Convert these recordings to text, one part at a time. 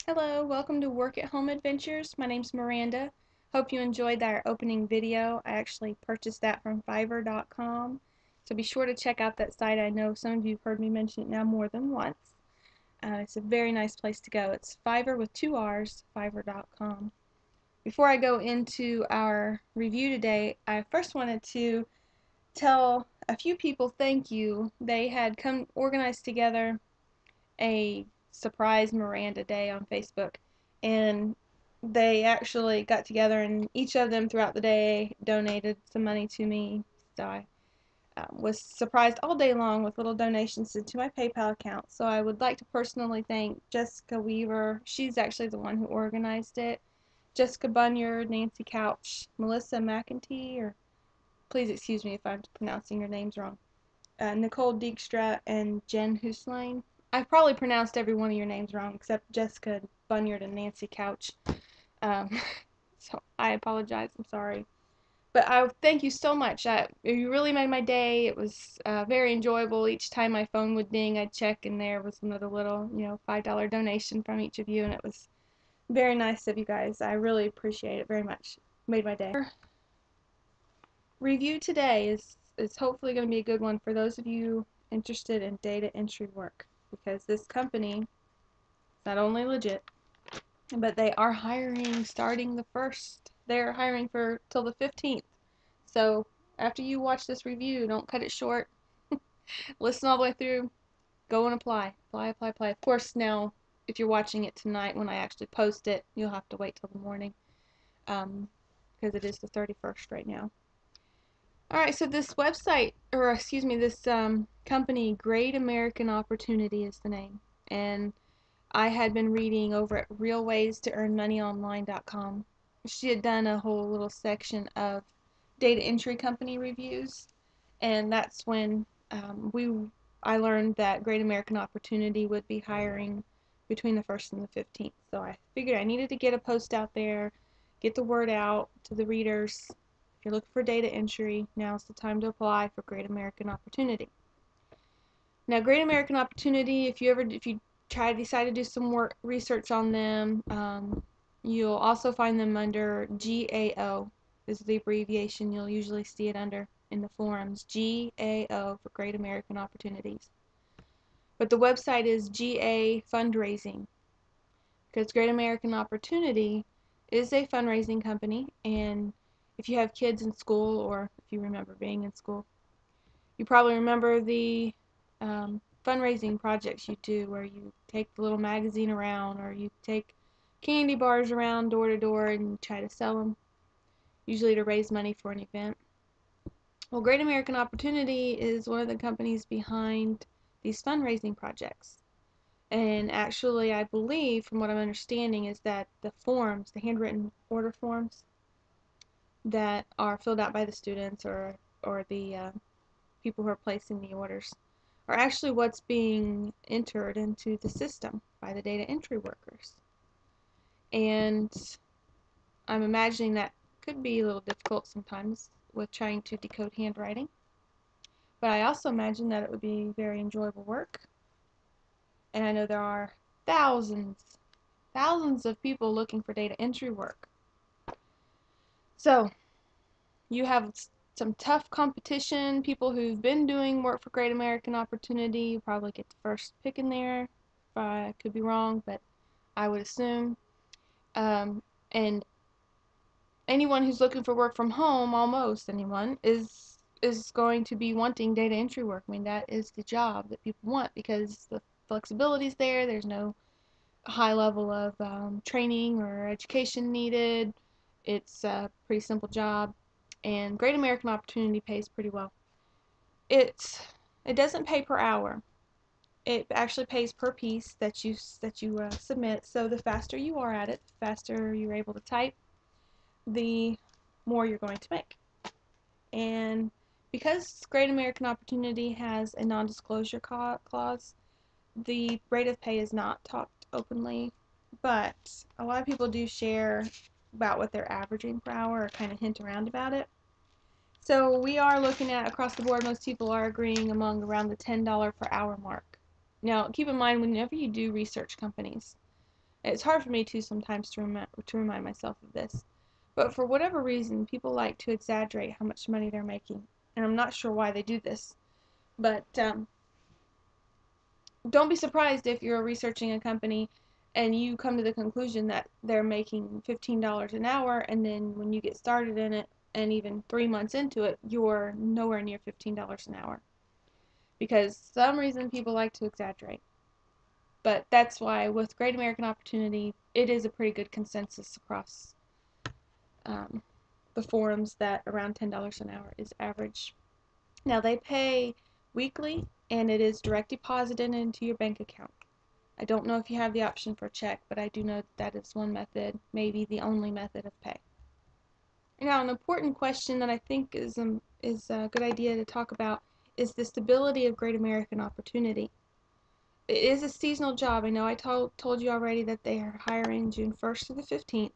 Hello, welcome to Work at Home Adventures. My name's Miranda. Hope you enjoyed our opening video. I actually purchased that from Fiverr.com. So be sure to check out that site. I know some of you have heard me mention it now more than once. It's a very nice place to go. It's Fiverr with two R's, Fiverr.com. Before I go into our review today, I first wanted to tell a few people thank you. They had come organized together a surprise Miranda Day on Facebook, and they actually got together and each of them throughout the day donated some money to me. So I was surprised all day long with little donations into my PayPal account. So I would like to personally thank Jessica Weaver. She's actually the one who organized it. Jessica Bunyard, Nancy Couch, Melissa McEntee, or please excuse me if I'm pronouncing your names wrong, Nicole Dijkstra, and Jen Huslain. I've probably pronounced every one of your names wrong except Jessica Bunyard and Nancy Couch. Um, so I apologize. I'm sorry. But I thank you so much. You really made my day. It was very enjoyable. Each time my phone would ding, I'd check, and there was another little, $5 donation from each of you, and it was very nice of you guys. I really appreciate it very much. Made my day. Review today is hopefully going to be a good one for those of you interested in data entry work, because this company is not only legit, but they are hiring starting the 1st. They're hiring for till the 15th. So after you watch this review, don't cut it short. Listen all the way through. Go and apply. Apply, apply, apply. Of course, now, if you're watching it tonight when I actually post it, you'll have to wait till the morning, because it is the 31st right now. Alright, so this website, or excuse me, this company, Great American Opportunity is the name. And I had been reading over at realwaystoearnmoneyonline.com. She had done a whole little section of data entry company reviews, and that's when I learned that Great American Opportunity would be hiring between the 1st and the 15th. So I figured I needed to get a post out there, get the word out to the readers. If you're looking for data entry, now's the time to apply for Great American Opportunity. Now, Great American Opportunity, if you decide to do some research on them, you'll also find them under GAO. This is the abbreviation you'll usually see it under in the forums. GAO for Great American Opportunities. But the website is GA Fundraising, because Great American Opportunity is a fundraising company, and if you have kids in school, or if you remember being in school, you probably remember the fundraising projects you do where you take the little magazine around, or you take candy bars around door to door and try to sell them, usually to raise money for an event. Well, Great American Opportunity is one of the companies behind these fundraising projects. And actually, I believe, from what I'm understanding, is that the forms, the handwritten order forms that are filled out by the students or the people who are placing the orders, are actually what's being entered into the system by the data entry workers. And I'm imagining that could be a little difficult sometimes with trying to decode handwriting. But I also imagine that it would be very enjoyable work. And I know there are thousands of people looking for data entry work. So you have some tough competition, people who've been doing work for Great American Opportunity. You probably get the first pick in there. I could be wrong, but I would assume. And anyone who's looking for work from home, almost anyone, is going to be wanting data entry work. I mean, that is the job that people want because the flexibility is there. There's no high level of training or education needed. It's a pretty simple job, and Great American Opportunity pays pretty well. It doesn't pay per hour. It actually pays per piece that you submit. So the faster you are at it, the faster you're able to type, the more you're going to make. And because Great American Opportunity has a non-disclosure clause, the rate of pay is not talked openly, but a lot of people do share about what they're averaging per hour or kind of hint around about it. So we are looking at, across the board, most people are agreeing among around the $10 per hour mark. Now, keep in mind, whenever you do research companies, It's hard for me to sometimes to remind myself of this. But for whatever reason, people like to exaggerate how much money they're making. And I'm not sure why they do this. But don't be surprised if you're researching a company and you come to the conclusion that they're making $15 an hour, and then when you get started in it and even 3 months into it, you're nowhere near $15 an hour. Because some reason people like to exaggerate. But that's why with Great American Opportunity, it is a pretty good consensus across the forums that around $10 an hour is average. Now they pay weekly, and it is direct deposited into your bank account. I don't know if you have the option for check, but I do know that is one method, maybe the only method of pay. Now, an important question that I think is a good idea to talk about is the stability of Great American Opportunity. It is a seasonal job. I know I told you already that they are hiring June 1st through the 15th,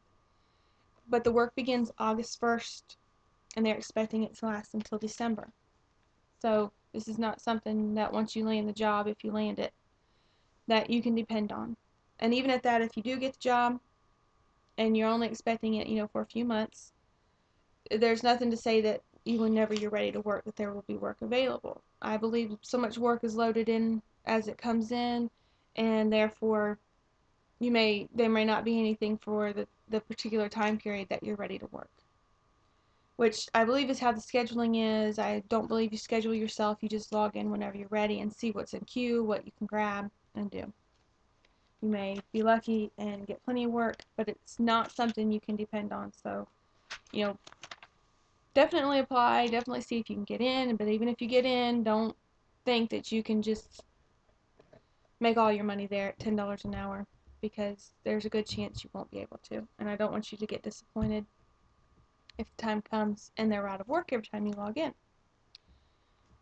but the work begins August 1st, and they're expecting it to last until December. So this is not something that once you land the job, if you land it, that you can depend on. And even at that, if you do get the job and you're only expecting it, for a few months, there's nothing to say that whenever you're ready to work, that there will be work available. I believe so much work is loaded in as it comes in, and therefore there may not be anything for the particular time period that you're ready to work, which I believe is how the scheduling is. I don't believe you schedule yourself. You just log in whenever you're ready and see what's in queue, what you can grab and do. You may be lucky and get plenty of work, but it's not something you can depend on. So, definitely apply, definitely see if you can get in, but even if you get in, don't think that you can just make all your money there at $10 an hour, because there's a good chance you won't be able to, and I don't want you to get disappointed if the time comes and they're out of work every time you log in.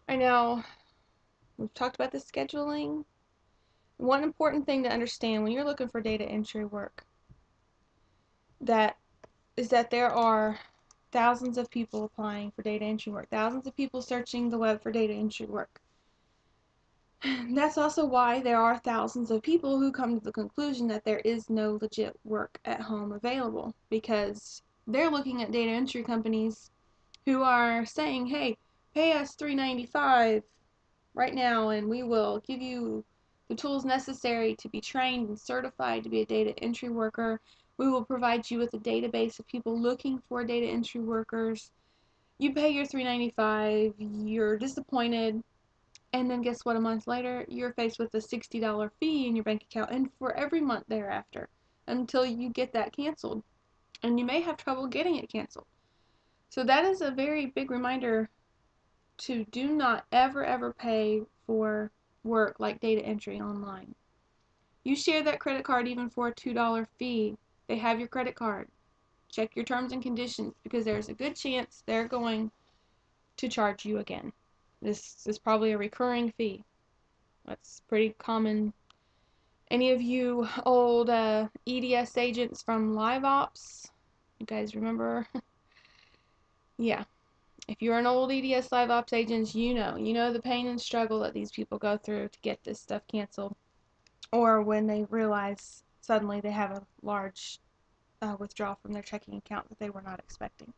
I know we've talked about the scheduling. One important thing to understand when you're looking for data entry work is that there are thousands of people applying for data entry work, thousands of people searching the web for data entry work. That's also why there are thousands of people who come to the conclusion that there is no legit work at home available, because they're looking at data entry companies who are saying, hey, pay us $3.95 right now and we will give you the tools necessary to be trained and certified to be a data entry worker. We will provide you with a database of people looking for data entry workers. You pay your $3.95, you're disappointed, and then guess what? A month later, you're faced with a $60 fee in your bank account, and for every month thereafter, until you get that canceled. And you may have trouble getting it canceled. So that is a very big reminder to do not ever pay for work like data entry online. You share that credit card even for a $2 fee. They have your credit card. Check your terms and conditions, because there's a good chance they're going to charge you again. This is probably a recurring fee. That's pretty common. Any of you old EDS agents from LiveOps? You guys remember? Yeah. If you're an old EDS LiveOps agent, you know the pain and struggle that these people go through to get this stuff canceled, or when they realize suddenly they have a large withdrawal from their checking account that they were not expecting.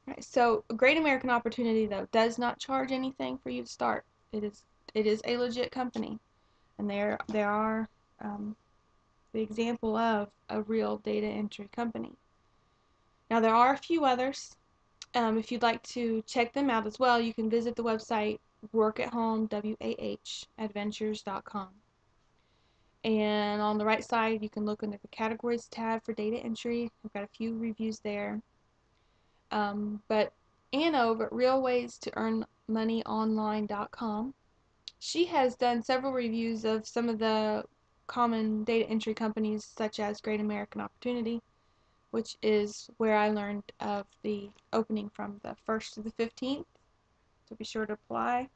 Right, so Great American Opportunity, though, does not charge anything for you to start. It is a legit company, and they are the example of a real data entry company. Now there are a few others. If you'd like to check them out as well, you can visit the website workathome.adventures.com. And on the right side, you can look under the categories tab for data entry. I've got a few reviews there. But Anna over at realwaystoearnmoneyonline.com, she has done several reviews of some of the common data entry companies, such as Great American Opportunity, which is where I learned of the opening from the 1st to the 15th. So be sure to apply.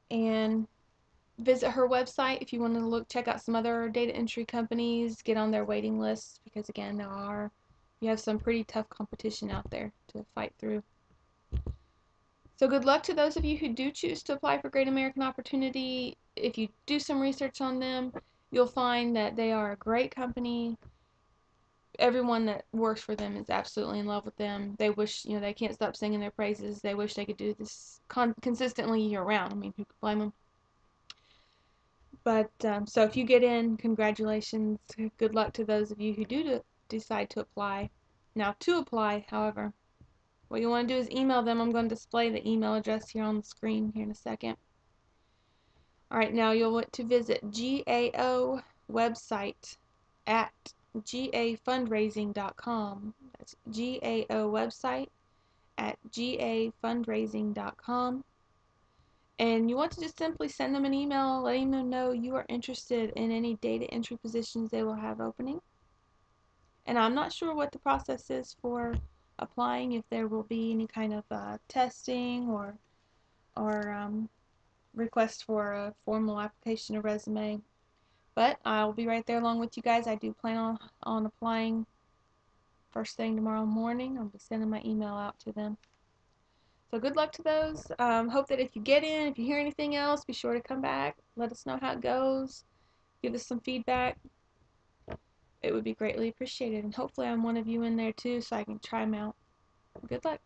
And visit her website if you want to check out some other data entry companies, get on their waiting list, because again, you have some pretty tough competition out there to fight through. So good luck to those of you who do choose to apply for Great American Opportunity. If you do some research on them, You'll find that they are a great company. Everyone that works for them is absolutely in love with them. They wish, they can't stop singing their praises. They wish they could do this consistently year round. I mean, who could blame them? But so if you get in, congratulations. Good luck to those of you who do decide to apply. Now, to apply, however, what you want to do is email them. I'm going to display the email address here on the screen here in a second. All right, now you'll want to visit GAO website at gafundraising.com. That's GAO website at gafundraising.com. And you want to just simply send them an email letting them know you are interested in any data entry positions they will have opening. And I'm not sure what the process is for applying, if there will be any kind of testing or request for a formal application or resume. But I'll be right there along with you guys. I do plan on applying first thing tomorrow morning. I'll be sending my email out to them. So good luck to those. Hope that if you get in, if you hear anything else, be sure to come back. Let us know how it goes. Give us some feedback. It would be greatly appreciated. And hopefully I'm one of you in there too, so I can try them out. Good luck.